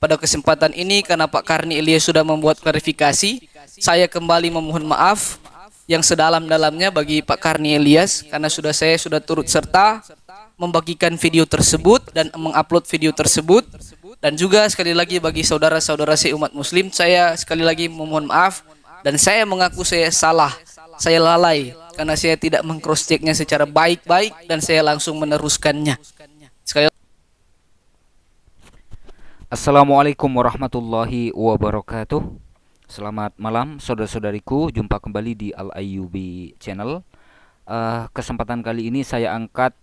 Pada kesempatan ini karena Pak Karni Ilyas sudah membuat klarifikasi, saya kembali memohon maaf yang sedalam-dalamnya bagi Pak Karni Ilyas karena saya sudah turut serta membagikan video tersebut dan mengupload video tersebut. Dan juga sekali lagi bagi saudara-saudara seumat muslim, saya sekali lagi memohon maaf dan saya mengaku saya salah, saya lalai karena saya tidak meng-cross checknya secara baik-baik dan saya langsung meneruskannya. Sekali Assalamualaikum warahmatullahi wabarakatuh. Selamat malam saudara-saudariku, jumpa kembali di Al Ayyubi Channel. Kesempatan kali ini saya angkat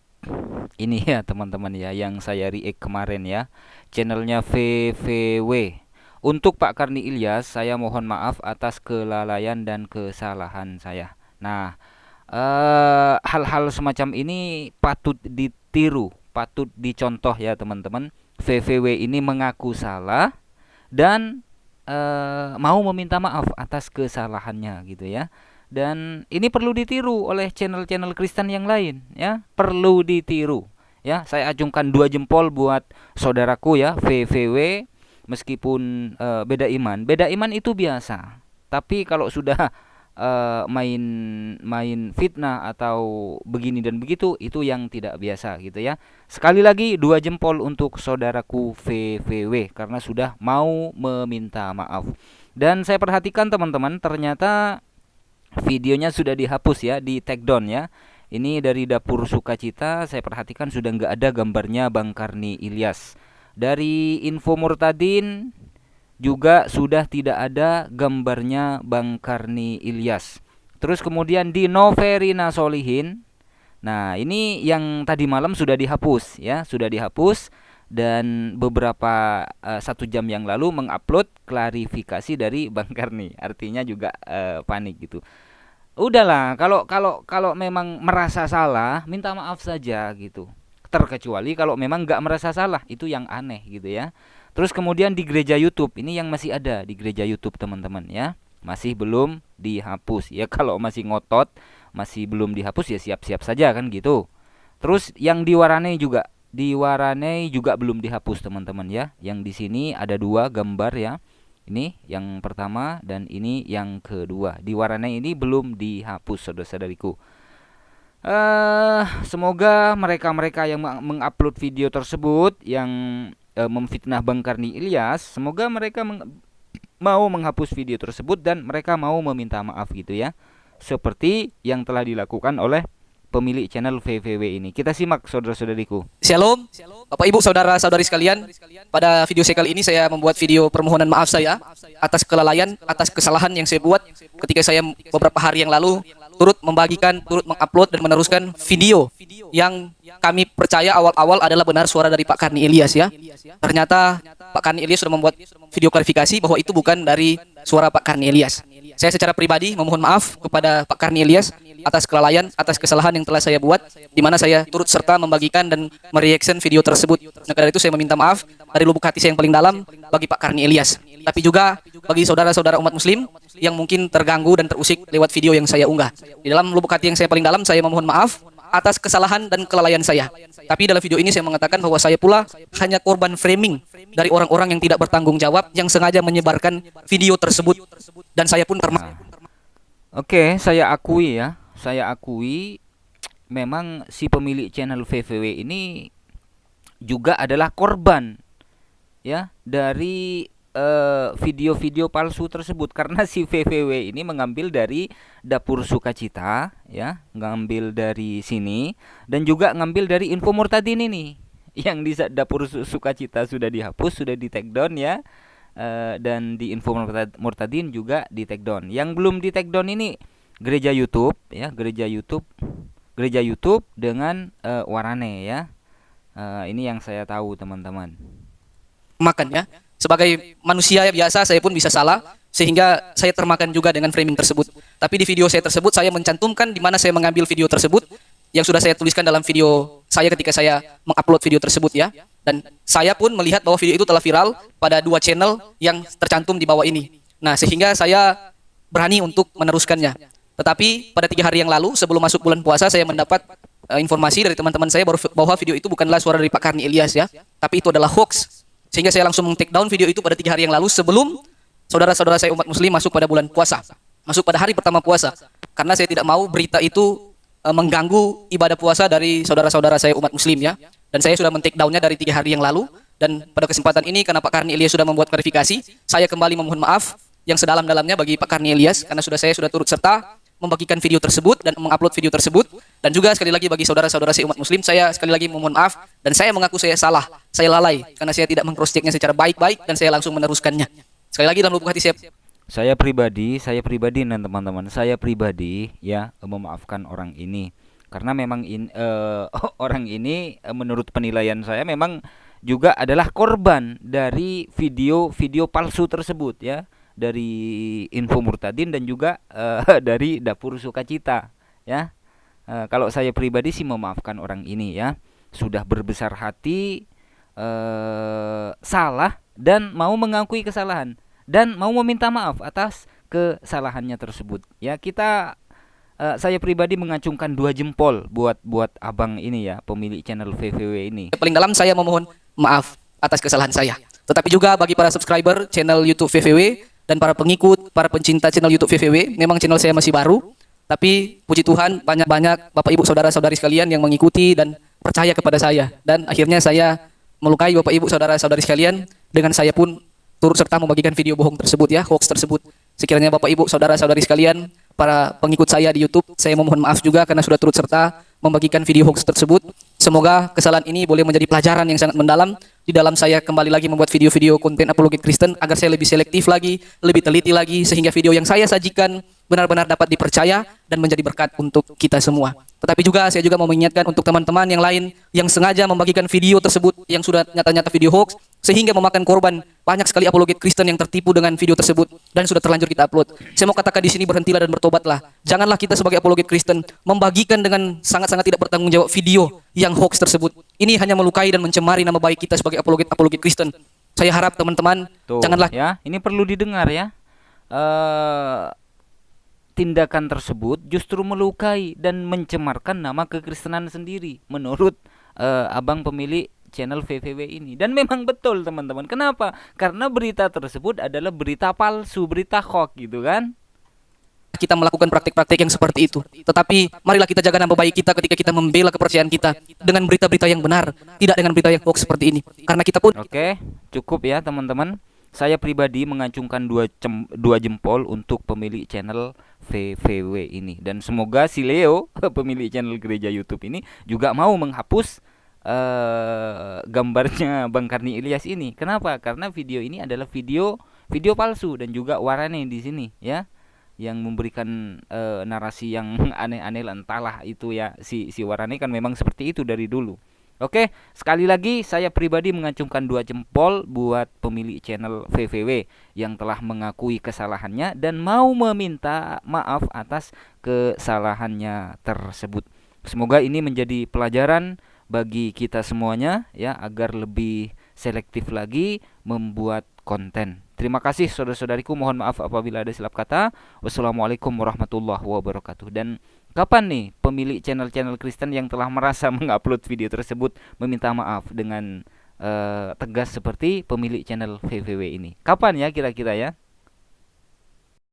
ini ya teman-teman ya, yang saya react kemarin ya, channelnya VVW. Untuk Pak Karni Ilyas, saya mohon maaf atas kelalaian dan kesalahan saya. Nah, hal-hal semacam ini patut ditiru, patut dicontoh ya teman-teman. VVW ini mengaku salah dan mau meminta maaf atas kesalahannya gitu ya. Dan ini perlu ditiru oleh channel-channel Kristen yang lain ya, perlu ditiru ya. Saya acungkan 2 jempol buat saudaraku ya, VVW. Meskipun beda iman itu biasa, tapi kalau sudah main fitnah atau begini dan begitu, itu yang tidak biasa gitu ya. Sekali lagi 2 jempol untuk saudaraku VVW karena sudah mau meminta maaf. Dan saya perhatikan teman-teman, ternyata videonya sudah dihapus ya, di take down ya. Ini dari Dapur Sukacita, saya perhatikan sudah nggak ada gambarnya Bang Karni Ilyas. Dari Info Murtadin juga sudah tidak ada gambarnya Bang Karni Ilyas. Terus kemudian di Noverina Solihin, nah ini yang tadi malam sudah dihapus ya, sudah dihapus. Dan beberapa 1 jam yang lalu mengupload klarifikasi dari Bang Karni, artinya juga panik gitu. Udahlah, kalau memang merasa salah, minta maaf saja gitu. Terkecuali kalau memang nggak merasa salah, itu yang aneh gitu ya. Terus kemudian di gereja YouTube, ini yang masih ada di gereja YouTube teman-teman ya, masih belum dihapus ya. Kalau masih ngotot, masih belum dihapus ya siap-siap saja kan gitu. Terus yang di Waranei juga belum dihapus teman-teman ya. Yang di sini ada 2 gambar ya. Ini yang pertama dan ini yang kedua. Di Waranei ini belum dihapus saudara-saudariku. Semoga mereka-mereka yang mengupload video tersebut yang memfitnah Bang Karni Ilyas, semoga mereka mau menghapus video tersebut dan mereka mau meminta maaf gitu ya, seperti yang telah dilakukan oleh pemilik channel VVW ini. Kita simak saudara-saudariku. Shalom, Bapak Ibu saudara-saudari sekalian. Pada video saya kali ini saya membuat video permohonan maaf saya atas kelalaian, atas kesalahan yang saya buat ketika saya beberapa hari yang lalu turut mengupload dan meneruskan video yang kami percaya awal-awal adalah benar suara dari Pak Karni Ilyas ya. Ternyata Pak Karni Ilyas sudah membuat video klarifikasi bahwa itu bukan dari suara Pak Karni Ilyas. Saya secara pribadi memohon maaf kepada Pak Karni Ilyas atas kelalaian, atas kesalahan yang telah saya buat, di mana saya turut serta membagikan dan mereaction video tersebut. Nah, karena itu saya meminta maaf dari lubuk hati saya yang paling dalam bagi Pak Karni Ilyas. Tapi juga bagi saudara-saudara umat muslim yang mungkin terganggu dan terusik lewat video yang saya unggah. Di dalam lubuk hati yang saya paling dalam, saya memohon maaf atas kesalahan dan kelalaian saya. Tapi dalam video ini saya mengatakan bahwa saya pula hanya korban framing dari orang-orang yang tidak bertanggung jawab, yang sengaja menyebarkan video tersebut. Dan saya pun termasuk. Oke, saya akui memang si pemilik channel VVW ini juga adalah korban ya dari video-video palsu tersebut, karena si VVW ini mengambil dari Dapur Sukacita ya, ngambil dari sini, dan juga ngambil dari Info Murtadin ini. Yang di Dapur Sukacita sudah dihapus, sudah di take down ya. Dan di Info Murtadin juga di take down. Yang belum di take down ini gereja YouTube ya, gereja YouTube dengan Warane ya. Ini yang saya tahu teman-teman. Makan ya. Sebagai manusia biasa saya pun bisa salah, sehingga saya termakan juga dengan framing tersebut. Tapi di video saya tersebut saya mencantumkan di mana saya mengambil video tersebut yang sudah saya tuliskan dalam video saya ketika saya mengupload video tersebut ya. Dan saya pun melihat bahwa video itu telah viral pada 2 channel yang tercantum di bawah ini. Nah, sehingga saya berani untuk meneruskannya. Tetapi pada 3 hari yang lalu sebelum masuk bulan puasa, saya mendapat informasi dari teman-teman saya bahwa video itu bukanlah suara dari Pak Karni Ilyas ya, tapi itu adalah hoax Sehingga saya langsung take down video itu pada 3 hari yang lalu sebelum saudara-saudara saya umat muslim masuk pada bulan puasa, masuk pada hari pertama puasa. Karena saya tidak mau berita itu mengganggu ibadah puasa dari saudara-saudara saya umat muslim ya. Dan saya sudah men-take downnya dari 3 hari yang lalu. Dan pada kesempatan ini karena Pak Karni Ilyas sudah membuat klarifikasi, saya kembali memohon maaf yang sedalam-dalamnya bagi Pak Karni Ilyas karena saya sudah turut serta membagikan video tersebut dan mengupload video tersebut. Dan juga sekali lagi bagi saudara-saudara saya umat muslim, saya sekali lagi memohon maaf dan saya mengaku saya salah, saya lalai karena saya tidak meng-cross-checknya secara baik-baik dan saya langsung meneruskannya. Sekali lagi dalam lubuk hati saya pribadi dan teman-teman, saya pribadi ya memaafkan orang ini karena memang orang ini menurut penilaian saya memang juga adalah korban dari video-video palsu tersebut ya, dari Info Murtadin dan juga dari Dapur Sukacita ya. Kalau saya pribadi sih memaafkan orang ini ya, sudah berbesar hati, salah dan mau mengakui kesalahan dan mau meminta maaf atas kesalahannya tersebut ya. Saya pribadi mengacungkan 2 jempol buat abang ini ya, pemilik channel VVW ini. paling dalam saya memohon maaf atas kesalahan saya. Tetapi juga bagi para subscriber channel YouTube VVW dan para pengikut, para pencinta channel YouTube VVW, memang channel saya masih baru, tapi puji Tuhan banyak-banyak Bapak Ibu saudara-saudari sekalian yang mengikuti dan percaya kepada saya. Dan akhirnya saya melukai Bapak Ibu saudara-saudari sekalian dengan saya pun turut serta membagikan video bohong tersebut ya, hoax tersebut. Sekiranya Bapak Ibu saudara-saudari sekalian, para pengikut saya di YouTube, saya memohon maaf juga karena sudah turut serta membagikan video hoax tersebut. Semoga kesalahan ini boleh menjadi pelajaran yang sangat mendalam di dalam saya kembali lagi membuat video-video konten apologet Kristen agar saya lebih selektif lagi, lebih teliti lagi sehingga video yang saya sajikan benar-benar dapat dipercaya dan menjadi berkat untuk kita semua. Tetapi juga saya juga mau mengingatkan untuk teman-teman yang lain yang sengaja membagikan video tersebut yang sudah nyata-nyata video hoax sehingga memakan korban. Banyak sekali apologet Kristen yang tertipu dengan video tersebut dan sudah terlanjur kita upload. Saya mau katakan di sini, berhentilah dan bertobatlah. Janganlah kita sebagai apologet Kristen membagikan dengan sangat-sangat tidak bertanggung jawab video yang hoax tersebut. Ini hanya melukai dan mencemari nama baik kita sebagai apologet Kristen. Saya harap teman-teman janganlah ya, ini perlu didengar ya. Tindakan tersebut justru melukai dan mencemarkan nama kekristenan sendiri menurut abang pemilik channel VVW ini. Dan memang betul teman-teman. Kenapa? Karena berita tersebut adalah berita palsu, berita hoax gitu kan. Kita melakukan praktik-praktik yang seperti itu. Tetapi marilah kita jaga nama baik kita ketika kita membela kepercayaan kita dengan berita-berita yang benar, tidak dengan berita yang hoax seperti ini. Karena kita pun Oke, cukup ya teman-teman. Saya pribadi mengacungkan 2 jempol untuk pemilik channel VVW ini. Dan semoga si Leo, pemilik channel gereja YouTube ini juga mau menghapus gambarnya Bang Karni Ilyas ini. Kenapa? Karena video ini adalah video palsu dan juga warane di sini ya, yang memberikan narasi yang aneh-aneh, entahlah itu ya, si warane kan memang seperti itu dari dulu. Oke, sekali lagi saya pribadi mengacungkan 2 jempol buat pemilik channel VVW yang telah mengakui kesalahannya dan mau meminta maaf atas kesalahannya tersebut. Semoga ini menjadi pelajaran bagi kita semuanya ya, agar lebih selektif lagi membuat konten. Terima kasih saudara-saudariku, mohon maaf apabila ada silap kata. Wassalamualaikum warahmatullahi wabarakatuh. Dan kapan nih pemilik channel-channel Kristen yang telah merasa mengupload video tersebut meminta maaf dengan tegas seperti pemilik channel VVW ini? Kapan ya kira-kira ya?